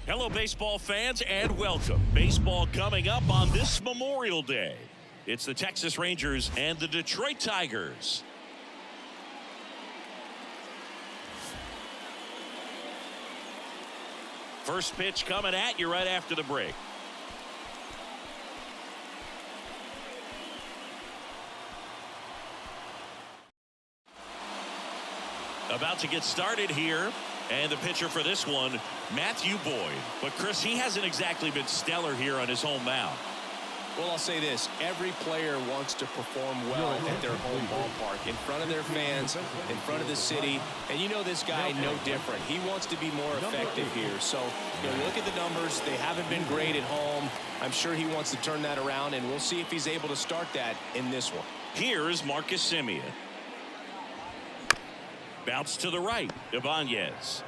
Hello, baseball fans, and welcome. Baseball coming up on this Memorial Day. It's the Texas Rangers and the Detroit Tigers. First pitch coming at you right after the break. About to get started here. And the pitcher for this one, Matthew Boyd. But, Chris, he hasn't exactly been stellar here on his home mound. Well, I'll say this. Every player wants to perform well at their home ballpark, in front of their fans, in front of the city. And you know this guy no different. He wants to be more effective here. So, look at the numbers. They haven't been great at home. I'm sure he wants to turn that around, and we'll see if he's able to start that in this one. Here is Marcus Semien. Bounce to the right, Ibanez.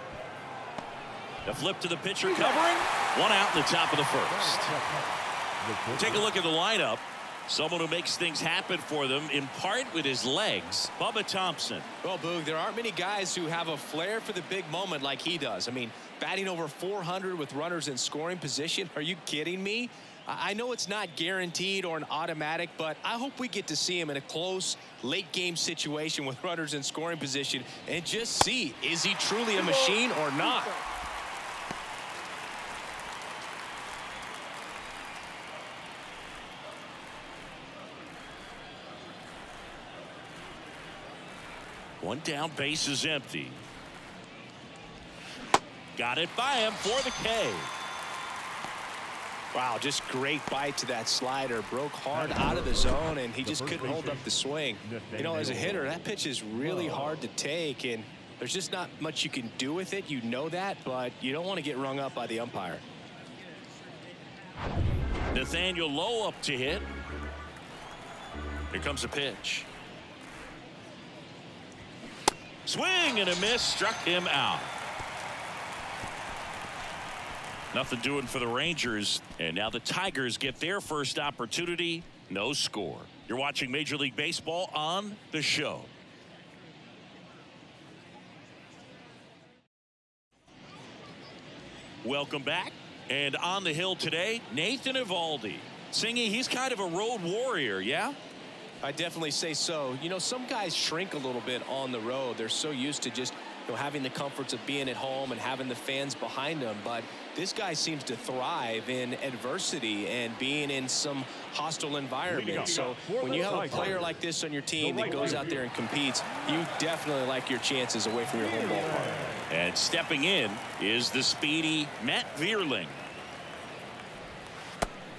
The flip to the pitcher covering. One out in the top of the first. Take a look at the lineup. Someone who makes things happen for them, in part with his legs, Bubba Thompson. Well, Boog, there aren't many guys who have a flair for the big moment like he does. I mean, batting over 400 with runners in scoring position. Are you kidding me? I know it's not guaranteed or an automatic, but I hope we get to see him in a close late game situation with runners in scoring position and just see, is he truly a machine or not? One down, base is empty. Got it by him for the K. Wow, just great bite to that slider. Broke hard out of the zone, and he just couldn't hold up the swing. You know, as a hitter, that pitch is really hard to take, and there's just not much you can do with it. You know that, but you don't want to get rung up by the umpire. Nathaniel Lowe up to hit. Here comes a pitch. Swing and a miss, struck him out. Nothing doing for the Rangers, and now the Tigers get their first opportunity. No score. You're watching Major League Baseball on The Show. Welcome back. And on the hill today, Nathan Eovaldi. Singing, he's kind of a road warrior, yeah? I definitely say so. You know, some guys shrink a little bit on the road. They're so used to just having the comforts of being at home and having the fans behind them. But this guy seems to thrive in adversity and being in some hostile environment. So when you have a player like this on your team that goes out there and competes, you definitely like your chances away from your home ballpark. And stepping in is the speedy Matt Vierling.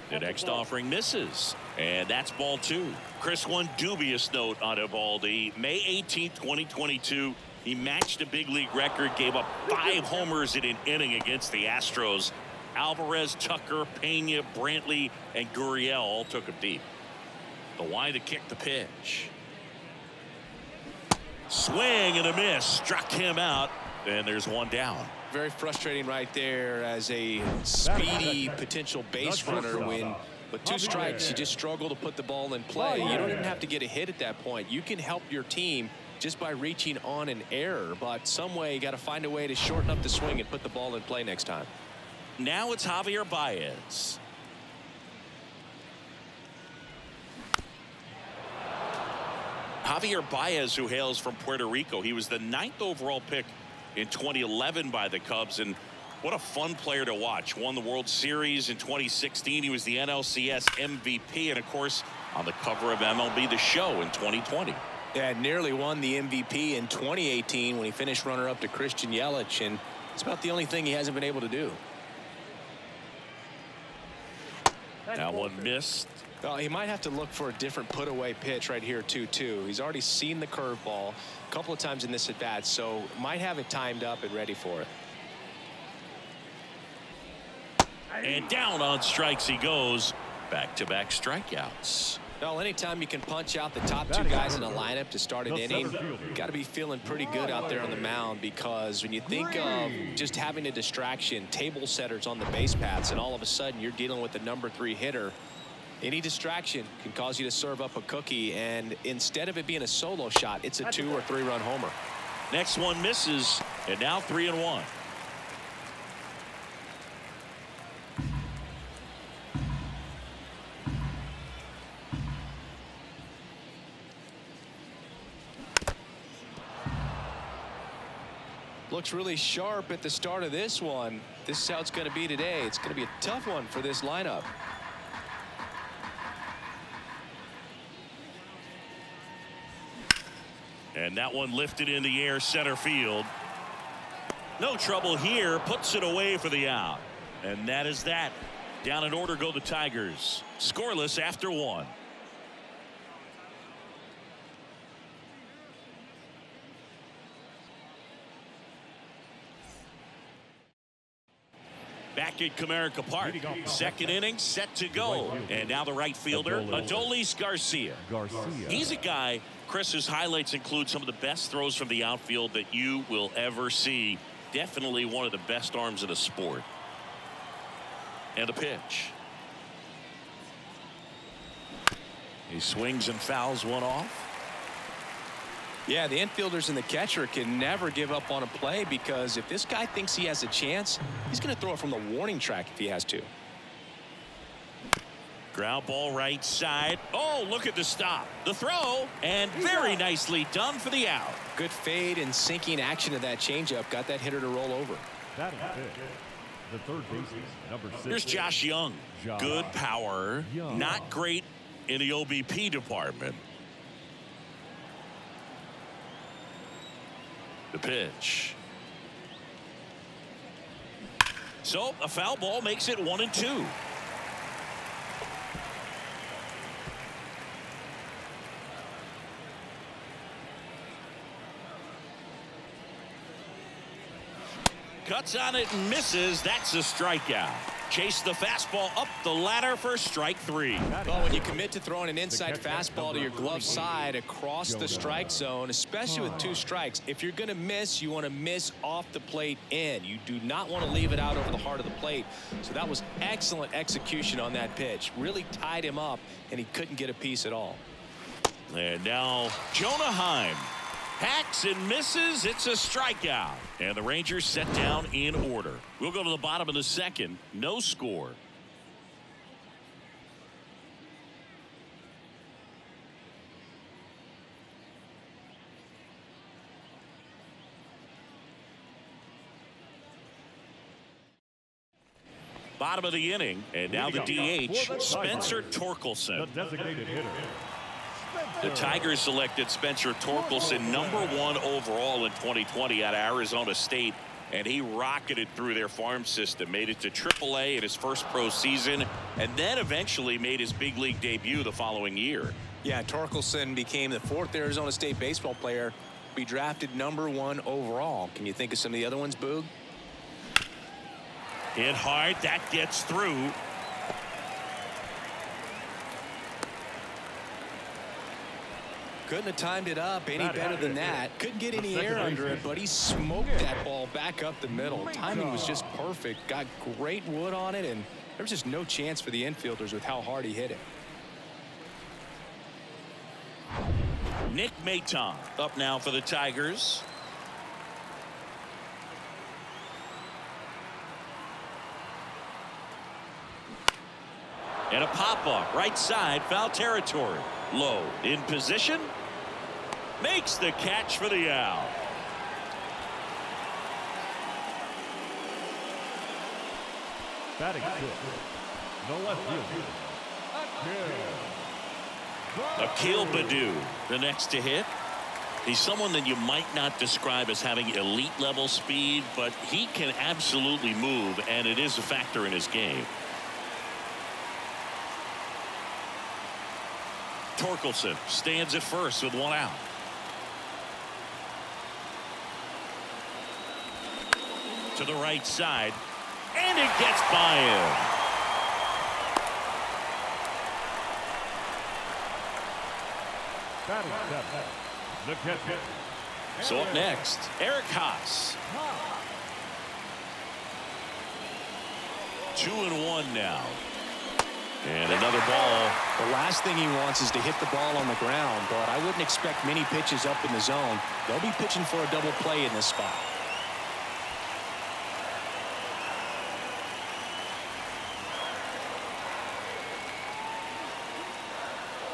The next offering misses. And that's ball two. Chris, one dubious note on Eovaldi. May 18th, 2022. He matched a big league record, gave up 5 homers in an inning against the Astros. Alvarez, Tucker, Pena, Brantley, and Gurriel all took him deep. The wide to kick the pitch. Swing and a miss. Struck him out. And there's one down. Very frustrating right there as a speedy potential base runner when with 2 strikes you just struggle to put the ball in play. You don't even have to get a hit at that point. You can help your team just by reaching on an error, but some way you got to find a way to shorten up the swing and put the ball in play next time. Now it's Javier Baez. Javier Baez, who hails from Puerto Rico. He was the 9th overall pick in 2011 by the Cubs, and what a fun player to watch. Won the World Series in 2016. He was the NLCS MVP, and of course on the cover of MLB The Show in 2020. Yeah, nearly won the MVP in 2018 when he finished runner-up to Christian Yelich, and it's about the only thing he hasn't been able to do. Now one missed. Well, he might have to look for a different put-away pitch right here, 2-2. He's already seen the curveball a couple of times in this at-bat, so might have it timed up and ready for it. And down on strikes he goes. Back-to-back strikeouts. Well, anytime you can punch out the top 2 guys in a lineup to start an inning, you got to be feeling pretty good out there on the mound, because when you think of just having a distraction, table setters on the base paths, and all of a sudden you're dealing with the number 3 hitter, any distraction can cause you to serve up a cookie, and instead of it being a solo shot, it's a 2 or 3 run homer. Next one misses, and now 3-1. looks really sharp at the start of this one. This is how it's going to be today. It's going to be a tough one for this lineup. And that one lifted in the air center field. No trouble here. Puts it away for the out. And that is that. Down in order go the Tigers. Scoreless after one. Back at Comerica Park. Second inning set to go. And now the right fielder, Adolis Garcia. He's a guy, Chris's highlights include some of the best throws from the outfield that you will ever see. Definitely one of the best arms in the sport. And the pitch. He swings and fouls one off. Yeah, the infielders and the catcher can never give up on a play, because if this guy thinks he has a chance, he's going to throw it from the warning track if he has to. Ground ball right side. Oh, look at the stop. The throw, and very nicely done for the out. Good fade and sinking action of that changeup got that hitter to roll over. Batting fifth, the third baseman, number 6. Here's Josh Young. Good power. Not great in the OBP department. The pitch. So a foul ball makes it 1-2. Cuts on it and misses. That's a strikeout. Chase the fastball up the ladder for strike 3. Well, when you commit to throwing an inside fastball to your glove side across the strike zone, especially with 2 strikes, if you're going to miss, you want to miss off the plate in. You do not want to leave it out over the heart of the plate. So that was excellent execution on that pitch. Really tied him up, and he couldn't get a piece at all. And now Jonah Heim hacks and misses. It's a strikeout. And the Rangers set down in order. We'll go to the bottom of the second. No score. Bottom of the inning. And now the DH, Spencer Torkelson. The designated hitter. The Tigers selected Spencer Torkelson #1 overall in 2020 out of Arizona State, and he rocketed through their farm system, made it to AAA in his first pro season, and then eventually made his big league debut the following year. Yeah, Torkelson became the 4th Arizona State baseball player to be drafted #1 overall. Can you think of some of the other ones, Boog? Hit hard. That gets through. Couldn't have timed it up any better than that. Couldn't get any air under it, but he smoked that ball back up the middle. Timing was just perfect. Got great wood on it, and there was just no chance for the infielders with how hard he hit it. Nick Maton up now for the Tigers. And a pop-up right side, foul territory. Low in position, makes the catch for the out. Batting fifth, the left fielder. Akil Baddoo, the next to hit. He's someone that you might not describe as having elite level speed, but he can absolutely move, and it is a factor in his game. Torkelson stands at first with 1 out. To the right side, and it gets by him. Batting seventh, the catcher. So up next, Eric Haas. 2-1 now. And another ball. The last thing he wants is to hit the ball on the ground, but I wouldn't expect many pitches up in the zone. They'll be pitching for a double play in this spot.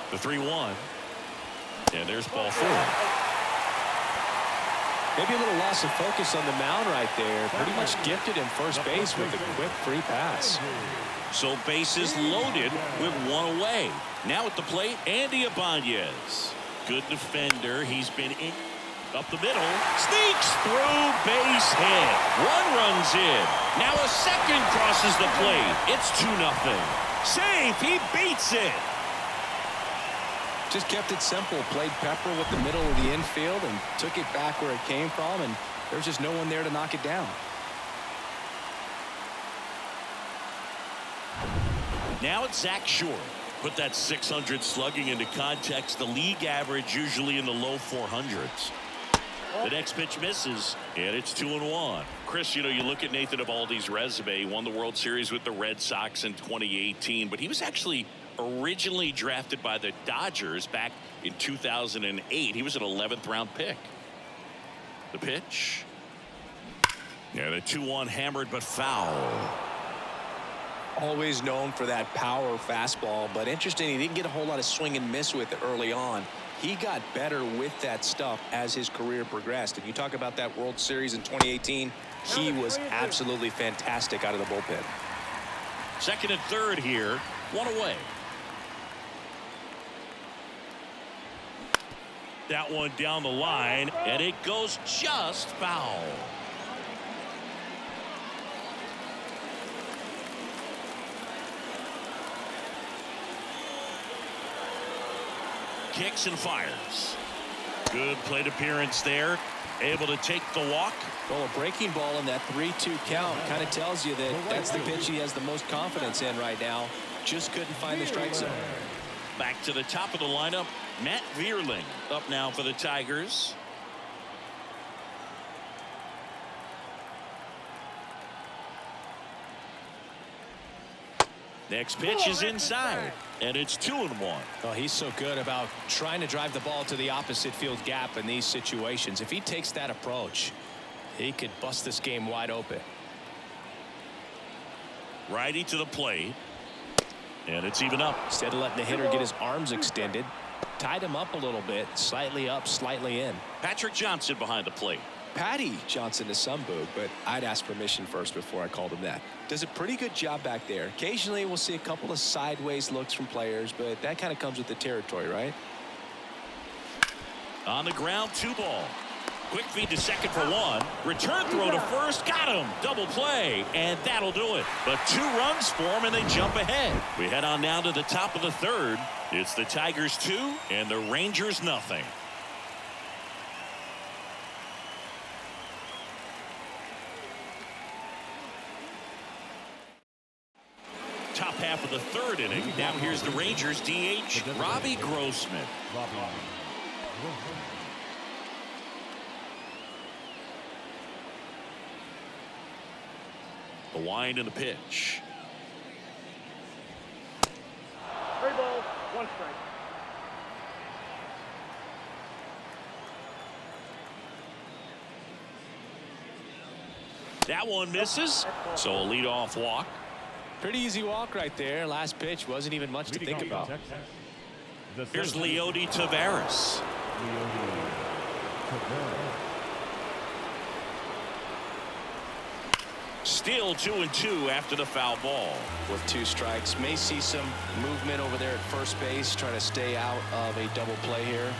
The 3-1. And there's ball 4. Maybe a little loss of focus on the mound right there. Pretty much gifted him first base with a quick free pass. So bases loaded with one away. Now at the plate, Andy Ibanez. Good defender. He's been in up the middle. Sneaks through, base hit. One runs in. Now a second crosses the plate. It's 2-0. Safe. He beats it. Just kept it simple. Played pepper with the middle of the infield and took it back where it came from, and there's just no one there to knock it down. Now it's Zach Shore. Put that 600 slugging into context. The league average usually in the low 400s. The next pitch misses, and it's 2-1. Chris, you know, you look at Nathan Eovaldi's resume. He won the World Series with the Red Sox in 2018, but he was actually originally drafted by the Dodgers back in 2008. He was an 11th round pick. The pitch. Yeah, the 2-1 hammered but foul. Always known for that power fastball, but interesting, he didn't get a whole lot of swing and miss with it early on. He got better with that stuff as his career progressed. And you talk about that World Series in 2018, he was absolutely fantastic out of the bullpen. Second and third here, one away. That one down the line, and it goes just foul. Kicks and fires. Good plate appearance there. Able to take the walk. Well, a breaking ball in that 3-2 count kind of tells you that that's the pitch he has the most confidence in right now. Just couldn't find the strike zone. Back to the top of the lineup, Matt Vierling up now for the Tigers. Next pitch is inside, and it's 2-1. Oh, he's so good about trying to drive the ball to the opposite field gap in these situations. If he takes that approach, he could bust this game wide open. Righty to the plate, and it's even up. Instead of letting the hitter get his arms extended, tied him up a little bit, slightly up, slightly in. Patrick Johnson behind the plate. Patty Johnson to some boot, but I'd ask permission first before I called him that. Does a pretty good job back there. Occasionally we'll see a couple of sideways looks from players, but that kind of comes with the territory, right? On the ground, 2-ball. Quick feed to second for one. Return throw to first. Got him. Double play. And that'll do it. But 2 runs for him, and they jump ahead. We head on now to the top of the third. It's the Tigers 2 and the Rangers nothing. Top half of the third inning. Now here's the Rangers DH, Robbie Grossman. The wind and the pitch. 3 balls, 1 strike. That one misses. So a leadoff walk. Pretty easy walk right there. Last pitch wasn't even much to think about. Here's Leody Taveras. Still 2-2 after the foul ball. With 2 strikes, may see some movement over there at first base, trying to stay out of a double play here.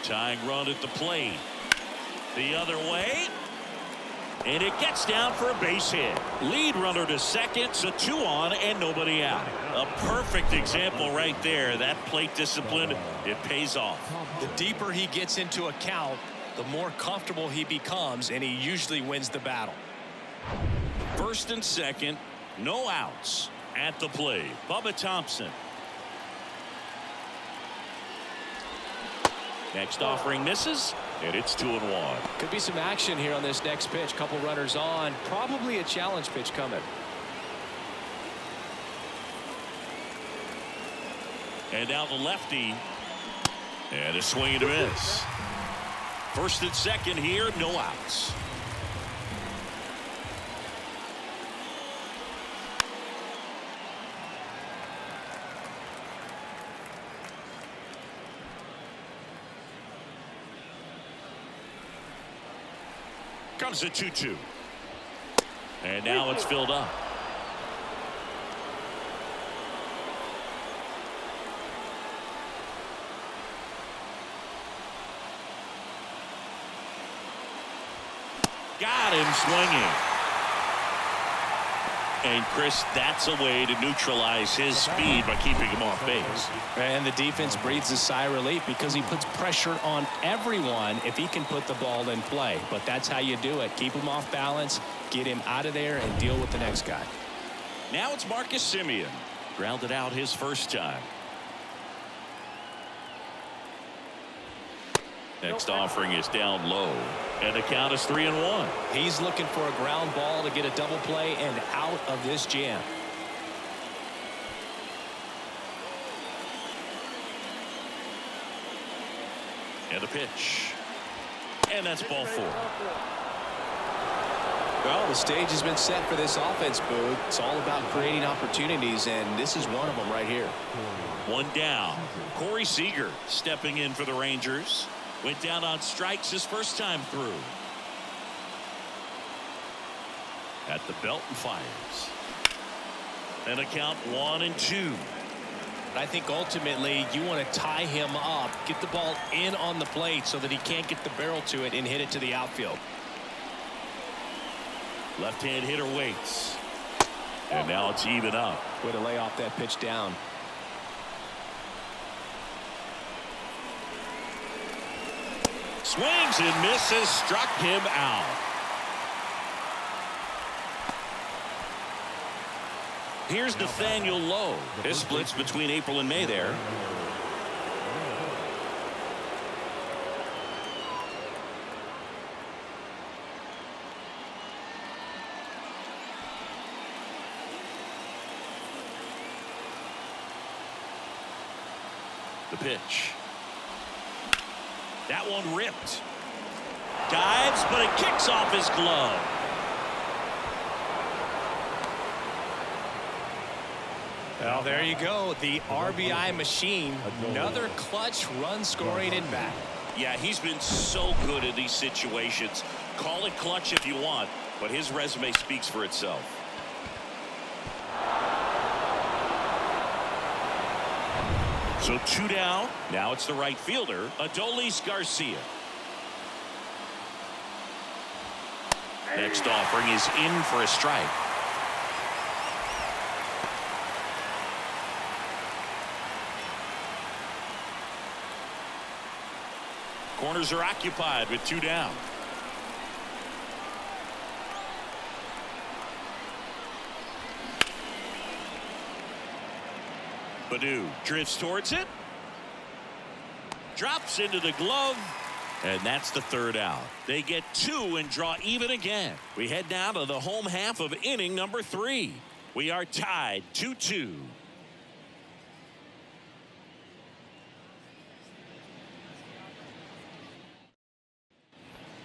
Tying run at the plate. The other way. And it gets down for a base hit. Lead runner to second, so 2 on and nobody out. A perfect example right there. That plate discipline, it pays off. The deeper he gets into a count, the more comfortable he becomes, and he usually wins the battle. First and second, no outs at the plate. Bubba Thompson. Next offering misses, and it's 2-1. Could be some action here on this next pitch. Couple runners on. Probably a challenge pitch coming. And now the lefty. And a swing and a miss. First and second here, no outs. comes the 2-2. And now it's filled up. Got him swinging. And Chris, that's a way to neutralize his speed by keeping him off base. And the defense breathes a sigh of relief because he puts pressure on everyone if he can put the ball in play. But that's how you do it. Keep him off balance, get him out of there, and deal with the next guy. Now it's Marcus Semien. Grounded out his first time. Next offering is down low. And the count is 3-1. He's looking for a ground ball to get a double play and out of this jam. And the pitch. And that's ball 4. Well, the stage has been set for this offense, Boog. It's all about creating opportunities, and this is one of them right here. One down. Corey Seager stepping in for the Rangers. Went down on strikes his first time through. At the belt and fires. And a count 1-2. I think ultimately you want to tie him up, get the ball in on the plate so that he can't get the barrel to it and hit it to the outfield. Left-hand hitter waits. And now it's even up. Way to lay off that pitch down. Swings and misses, struck him out. Here's Nathaniel Lowe. This splits between April and May there. The pitch. That one ripped. Dives, but it kicks off his glove. Well, there you go. The RBI machine. Another clutch run scoring at bat. Yeah, he's been so good in these situations. Call it clutch if you want, but his resume speaks for itself. So 2 down. Now it's the right fielder, Adolis Garcia. Next offering is in for a strike. Corners are occupied with 2 down. Badu drifts towards it. Drops into the glove. And that's the 3rd out. They get 2 and draw even again. We head now to the home half of inning number 3. We are tied 2-2.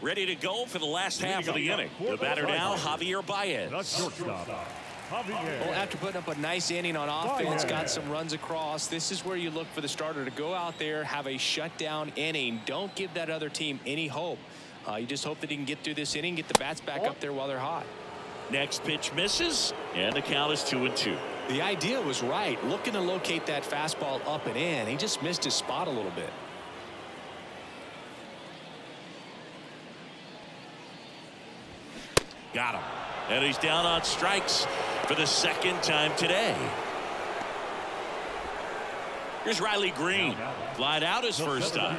Ready to go for the last half of the inning. The batter now, Javier Baez. The shortstop, Javier. Well, after putting up a nice inning on offense, got some runs across, this is where you look for the starter to go out there, have a shutdown inning. Don't give that other team any hope. You just hope that he can get through this inning, get the bats back up there while they're hot. Next pitch misses, and the count is 2-2. The idea was right, looking to locate that fastball up and in. He just missed his spot a little bit. Got him. And he's down on strikes for the 2nd time today. Here's Riley Green. Flied out his first time.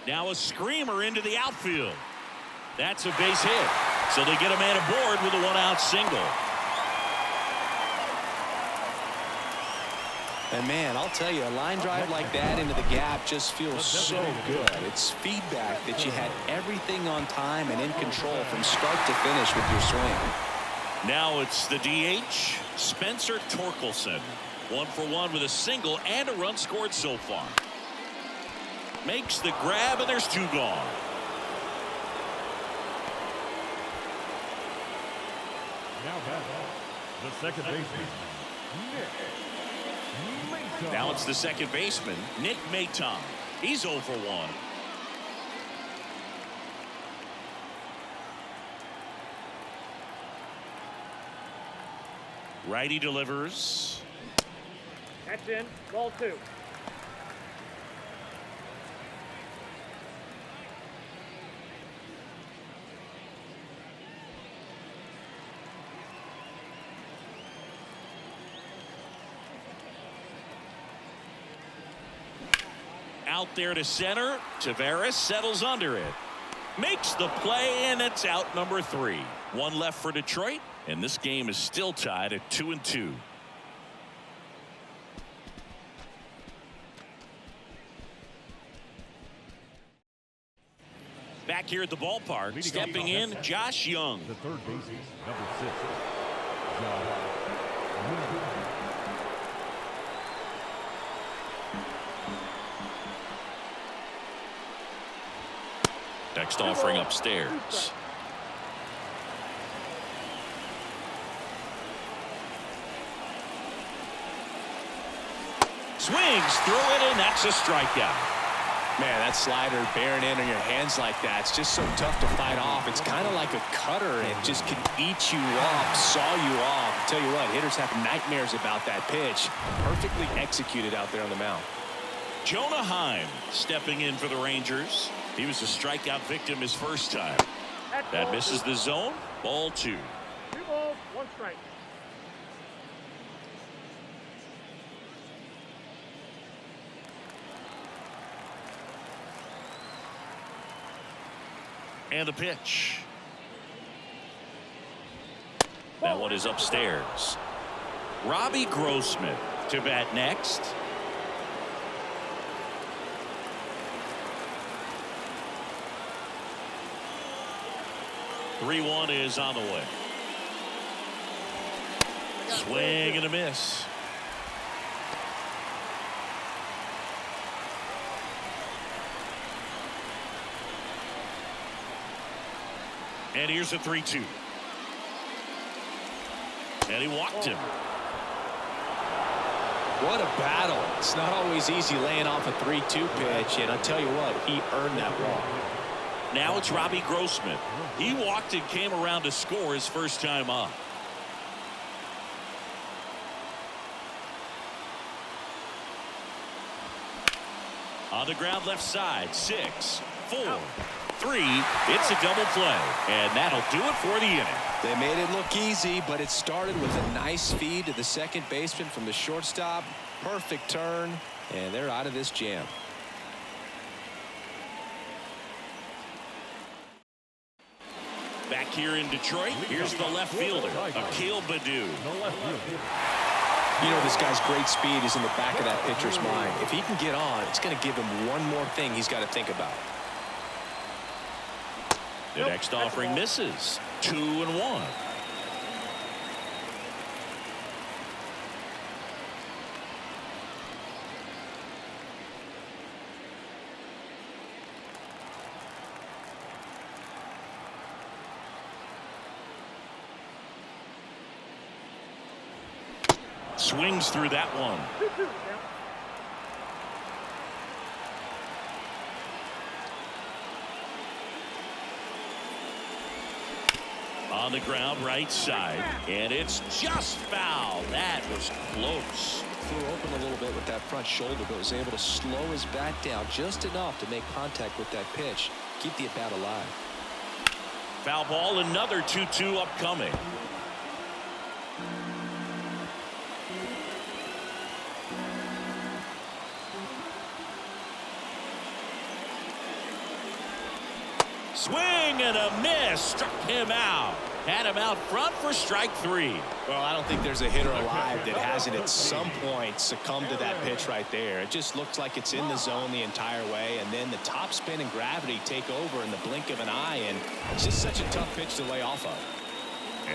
Now a screamer into the outfield. That's a base hit. So they get a man aboard with a 1-out single. And man, I'll tell you, a line drive like that into the gap just feels so good. It's feedback that you had everything on time and in control from start to finish with your swing. Now it's the DH, Spencer Torkelson. 1 for 1 with a single and a run scored so far. Makes the grab, and there's 2 gone. Now batting, The second baseman, Nick Maton. Now it's the second baseman, Nick Maton. He's 0 for 1. Righty delivers. That's in. Ball 2. Out there to center. Taveras settles under it. Makes the play, and it's out number 3. One left for Detroit, and this game is still tied at 2-2. Back here at the ballpark, stepping in, Josh Young. The third baseman, number 6, Josh Young. Next offering upstairs. Swings through it, and that's a strikeout. Man, that slider bearing in on your hands like that, it's just so tough to fight off. It's kind of like a cutter. It just can eat you up, saw you off. I'll tell you what, hitters have nightmares about that pitch. Perfectly executed out there on the mound. Jonah Heim stepping in for the Rangers. He was a strikeout victim his first time. That misses the zone. Ball 2. 2 balls, 1 strike. And the pitch. That one is upstairs. Robbie Grossman to bat next. Three-1 is on the way. Swing and a miss. And here's a 3-2. And he walked him. What a battle. It's not always easy laying off a 3-2 pitch, and I'll tell you what, he earned that walk. Now it's Robbie Grossman. He walked and came around to score his first time up. On the ground left side, 6, 4, 3. It's a double play, and that'll do it for the inning. They made it look easy, but it started with a nice feed to the second baseman from the shortstop. Perfect turn, and they're out of this jam. Back here in Detroit, here's the left fielder, Akil Baddoo. You know, this guy's great speed is in the back of that pitcher's mind. If he can get on, it's going to give him one more thing he's got to think about. The next offering misses. 2-1. Swings through that one. 2-2 now. On the ground right side, and it's just foul. That was close. Flew open a little bit with that front shoulder, but was able to slow his bat down just enough to make contact with that pitch, keep the at-bat alive. Foul ball, another 2-2 upcoming. Swing and a miss. Struck him out. Had him out front for strike 3. Well, I don't think there's a hitter alive that hasn't at some point succumbed to that pitch right there. It just looks like it's in the zone the entire way, and then the top spin and gravity take over in the blink of an eye, and it's just such a tough pitch to lay off of.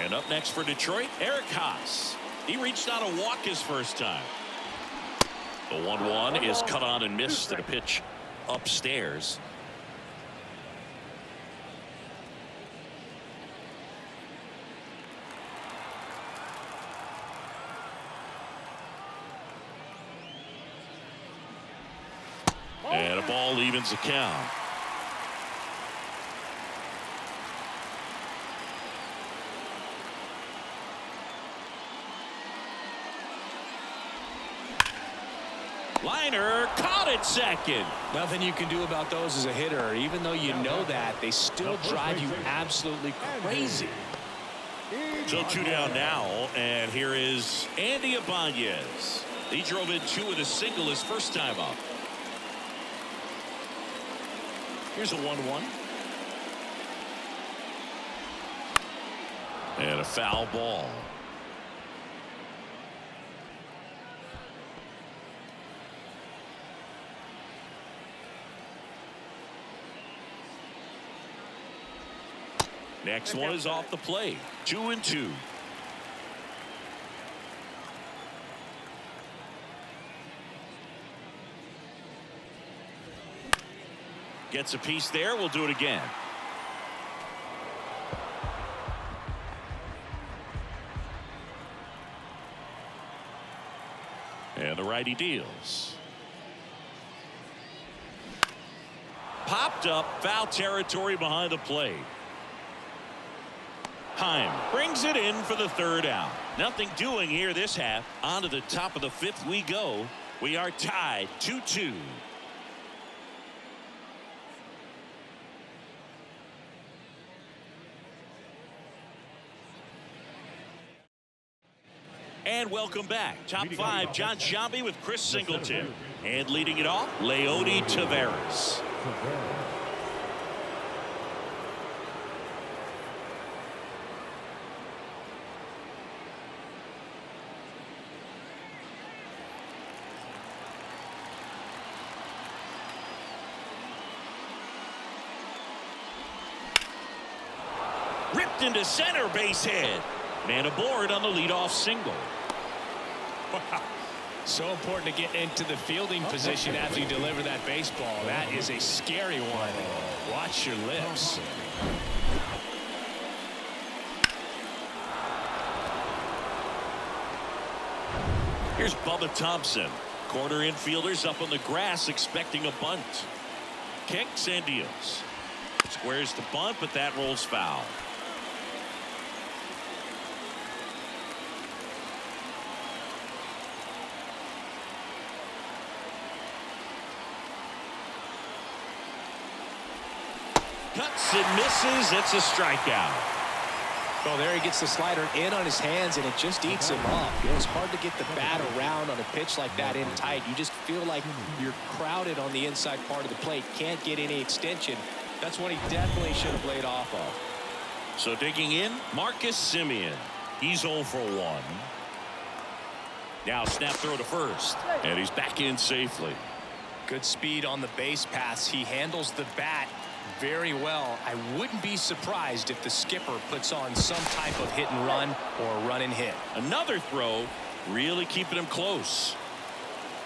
And up next for Detroit, Eric Haas. He reached out a walk his first time. The 1-1 is cut on and missed at a pitch upstairs. And a ball evens the count. Liner caught it second. Nothing you can do about those as a hitter. Even though you know that, they still drive you absolutely crazy. So 2 down now, and here is Andy Ibanez. He drove in 2 with a single his first time up. Here's a 1-1. And a foul ball. Next one is off the plate. 2-2. Gets a piece there. We'll do it again. And the righty deals. Popped up, foul territory behind the plate. Heim brings it in for the 3rd out. Nothing doing here this half. On to the top of the 5th we go. We are tied 2-2. And welcome back. Top 5, John Sciambi with Chris Singleton. And leading it off, Leody Taveras. Ripped into center, base hit. Man aboard on the leadoff single. Wow. So important to get into the fielding position after you deliver that baseball. That is a scary one. Watch your lips. Here's Bubba Thompson. Corner infielders up on the grass expecting a bunt. Kicks and deals. Squares the bunt, but that rolls foul. Cuts and misses. It's a strikeout. Oh, there he gets the slider in on his hands, and it just eats him up. You know, it's hard to get the bat around on a pitch like that in tight. You just feel like you're crowded on the inside part of the plate. Can't get any extension. That's what he definitely should have laid off of. So digging in, Marcus Semien. He's 0 for 1. Now snap throw to first, and he's back in safely. Good speed on the base paths. He handles the bat very well. I wouldn't be surprised if the skipper puts on some type of hit and run or run and hit. Another throw, really keeping him close.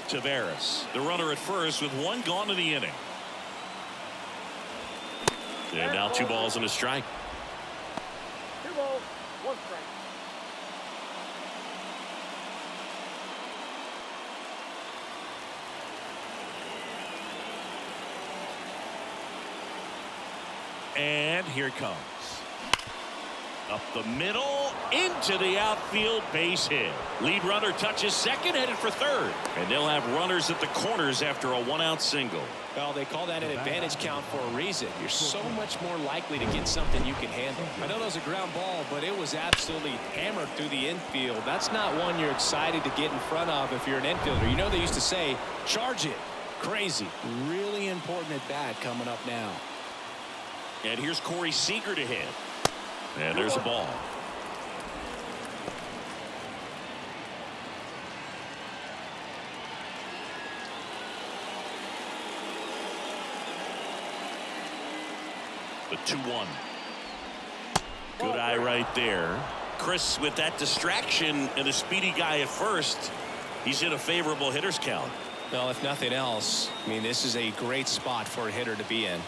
Taveras, the runner at first with 1 gone in the inning. And now 2 balls and a strike. 2 balls, 1 strike. And here it comes. Up the middle, into the outfield, base hit. Lead runner touches second, headed for third. And they'll have runners at the corners after a 1-out single. Well, they call that an advantage count for a reason. You're so much more likely to get something you can handle. I know that was a ground ball, but it was absolutely hammered through the infield. That's not one you're excited to get in front of if you're an infielder. You know they used to say, charge it. Crazy. Really important at bat coming up now. And here's Corey Seager to hit. And there's a ball. The 2-1. Good eye right there. Chris, with that distraction and a speedy guy at first, he's in a favorable hitter's count. Well, if nothing else, I mean, this is a great spot for a hitter to be in.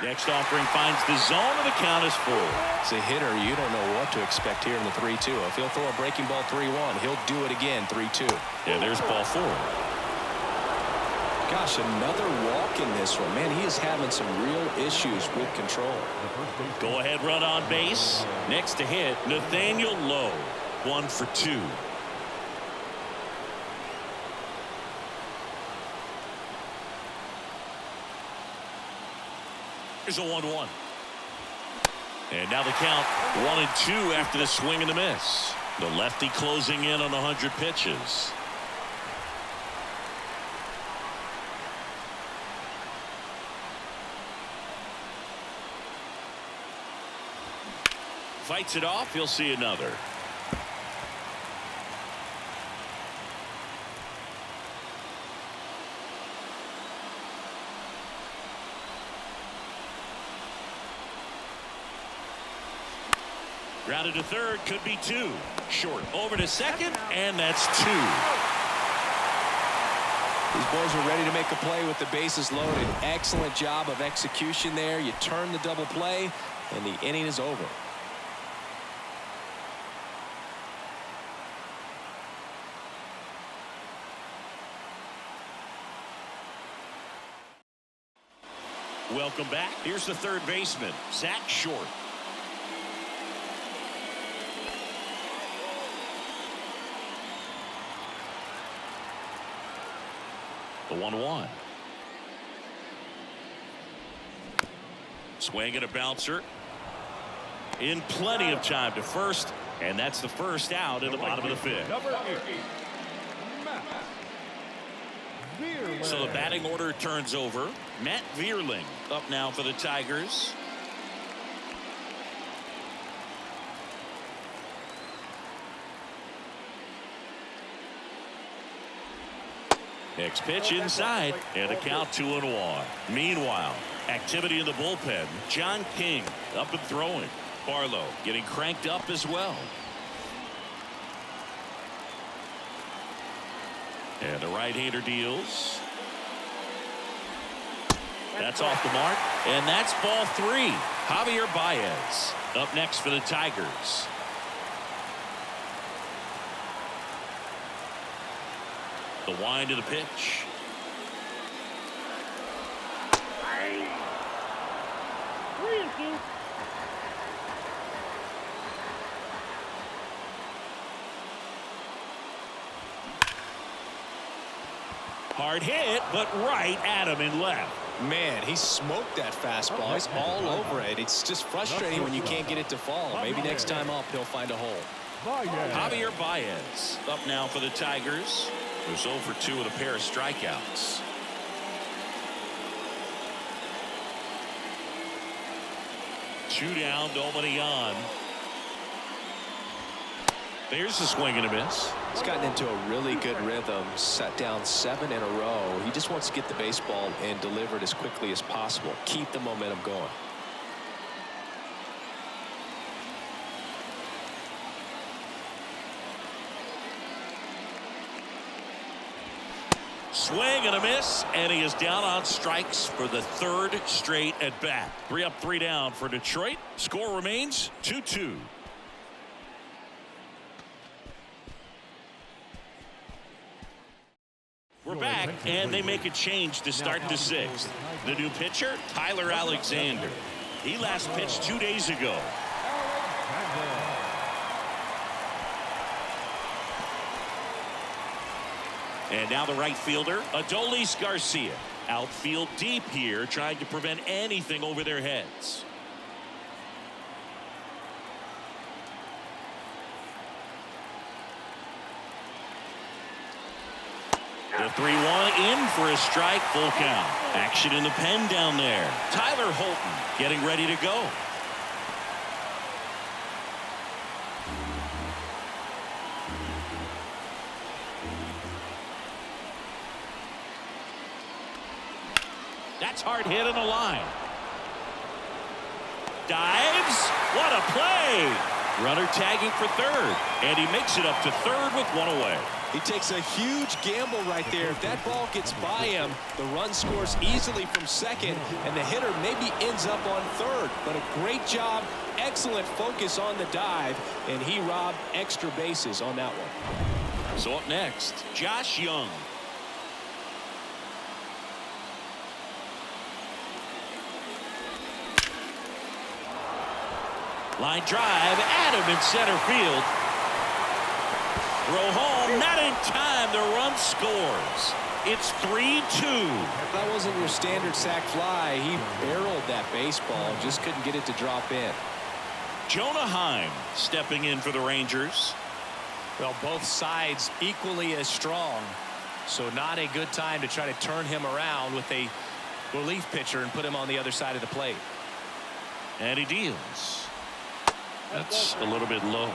Next offering finds the zone, and the count is full. As a hitter, you don't know what to expect here in the 3-2. If he'll throw a breaking ball 3-1, he'll do it again 3-2. Yeah, there's ball 4. Gosh, another walk in this one. Man, he is having some real issues with control. Go ahead run on base. Next to hit, Nathaniel Lowe. 1 for 2. Here's a 1-1. And now the count 1-2 after the swing and the miss. The lefty closing in on 100 pitches. Fights it off. He'll see another. Grounded to third, could be 2. Short over to second, and that's 2. These boys are ready to make a play with the bases loaded. Excellent job of execution there. You turn the double play, and the inning is over. Welcome back. Here's the third baseman, Zach Short. The 1-1. Swing and a bouncer. In plenty of time to first, and that's the first out in the bottom of the 5th. So the batting order turns over. Matt Vierling up now for the Tigers. Next pitch inside, and a count 2-1. Meanwhile, activity in the bullpen. John King up and throwing. Barlow getting cranked up as well. And the right-hander deals. That's off the mark, and that's ball 3. Javier Baez up next for the Tigers. The wind of the pitch. Hard hit, but right at him in left. Man, he smoked that fastball. He's all over it. It's just frustrating when you can't get it to fall. Maybe next time up he'll find a hole. Javier Baez up now for the Tigers. Who's 0 for 2 with a pair of strikeouts. Two down, nobody on. There's the swing and a miss. He's gotten into a really good rhythm, set down 7 in a row. He just wants to get the baseball and deliver it as quickly as possible. Keep the momentum going. Swing and a miss, and he is down on strikes for the 3rd straight at bat. 3 up, 3 down for Detroit. Score remains 2-2. We're back, and they make a change to start the 6th. The new pitcher, Tyler Alexander. He last pitched 2 days ago. And now the right fielder, Adolis Garcia. Outfield deep here, trying to prevent anything over their heads. The 3-1 in for a strike, full count. Action in the pen down there. Tyler Holton getting ready to go. That's hard hit on the line. Dives. What a play. Runner tagging for 3rd. And he makes it up to 3rd with 1 away. He takes a huge gamble right there. If that ball gets by him, the run scores easily from second, and the hitter maybe ends up on third. But a great job, excellent focus on the dive, and he robbed extra bases on that one. So up next, Josh Young. Line drive, Adam in center field. Throw home, not in time. The run scores. It's 3-2. That wasn't your standard sac fly. He barreled that baseball, just couldn't get it to drop in. Jonah Heim stepping in for the Rangers. Well, both sides equally as strong, so not a good time to try to turn him around with a relief pitcher and put him on the other side of the plate. And he deals. That's a little bit low.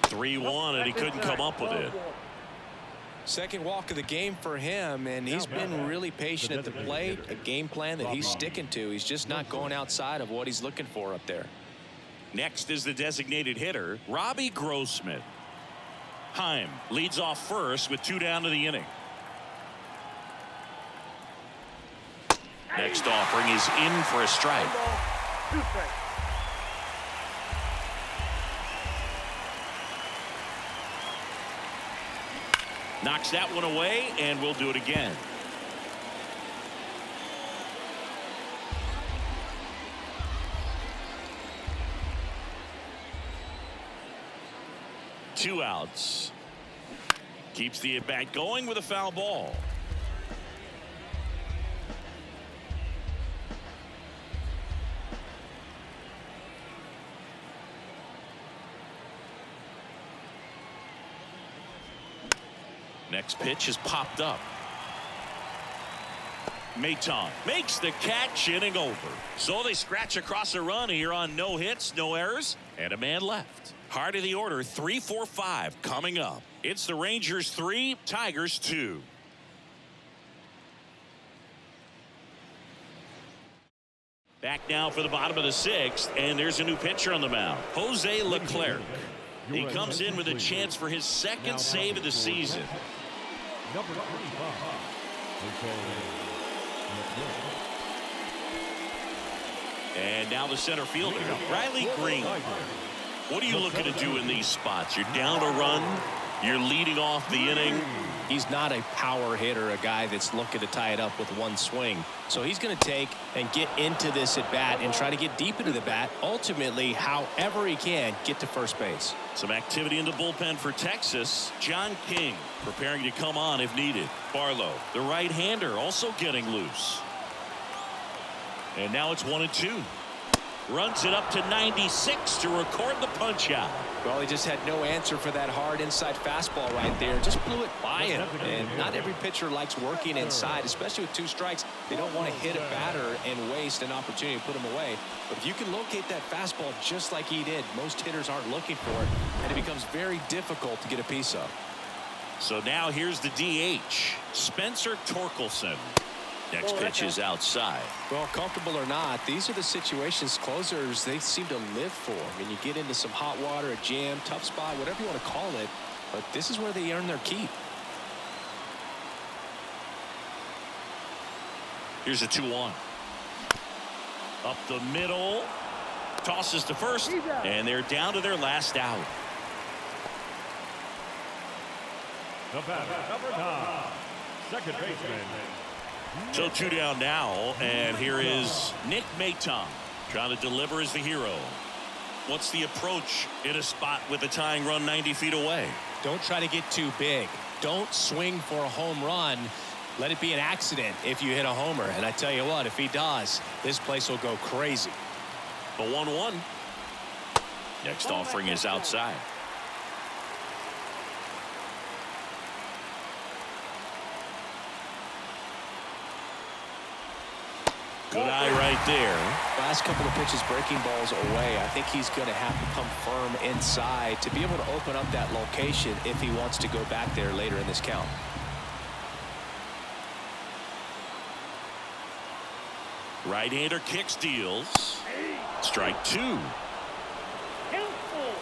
(3-1) and he couldn't come up with it. Second walk of the game for him, and he's been really patient at the plate. A game plan that he's sticking to. He's just not going outside of what he's looking for up there. Next is the designated hitter, Robbie Grossman. Heim leads off first with 2 down to the inning. Next offering is in for a strike. 2 strikes. Knocks that one away, and we'll do it again. Two outs. Keeps the at-bat going with a foul ball. Next pitch is popped up. Maton makes the catch, inning over. So they scratch across a run here on no hits, no errors, and a man left. Heart of the order, 3-4-5 coming up. It's the Rangers 3, Tigers 2. Back now for the bottom of the 6th, and there's a new pitcher on the mound, Jose Leclerc. He comes in with a chance for his second save of the season. Number 25. And now the center fielder, Riley Green. What are you looking to do in these spots? You're down a run. You're leading off the inning. He's not a power hitter, a guy that's looking to tie it up with one swing. So he's going to take and get into this at bat and try to get deep into the bat. Ultimately, however he can, get to first base. Some activity in the bullpen for Texas. John King preparing to come on if needed. Barlow, the right-hander, also getting loose. And now it's 1-2. Runs it up to 96 to record the punch out. Well, he just had no answer for that hard inside fastball right there. Just blew it by him. And not every pitcher likes working inside, especially with 2 strikes. They don't want to hit a batter and waste an opportunity to put him away. But if you can locate that fastball just like he did, most hitters aren't looking for it, and it becomes very difficult to get a piece of. So now here's the DH, Spencer Torkelson. Next pitch is outside. Well, comfortable or not, these are the situations closers they seem to live for. I mean, you get into some hot water, a jam, tough spot, whatever you want to call it, but this is where they earn their keep. Here's a 2-1. Up the middle. Tosses to first, and they're down to their last out. The batter, number 9, second baseman. So 2 down now, and here is Nick Maton trying to deliver as the hero. What's the approach in a spot with a tying run 90 feet away? Don't try to get too big. Don't swing for a home run. Let it be an accident if you hit a homer. And I tell you what, if he does, this place will go crazy. The 1-1. Next offering is outside. Good eye right there. Last couple of pitches breaking balls away. I think he's going to have to come firm inside to be able to open up that location if he wants to go back there later in this count. Right-hander kick steals. Strike 2. Handful.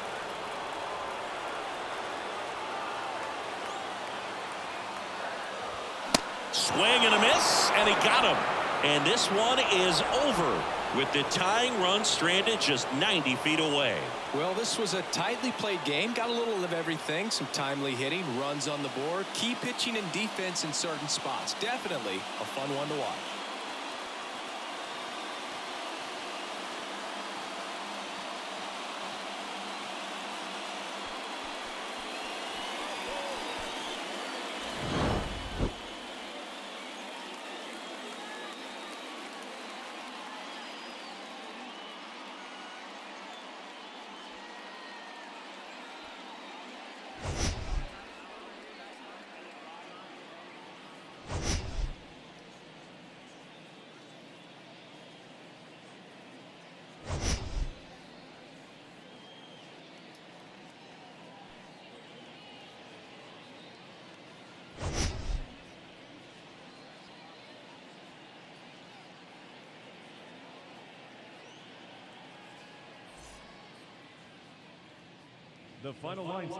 Swing and a miss, and he got him. And this one is over with the tying run stranded just 90 feet away. Well, this was a tightly played game. Got a little of everything. Some timely hitting, runs on the board, key pitching and defense in certain spots. Definitely a fun one to watch. The final line.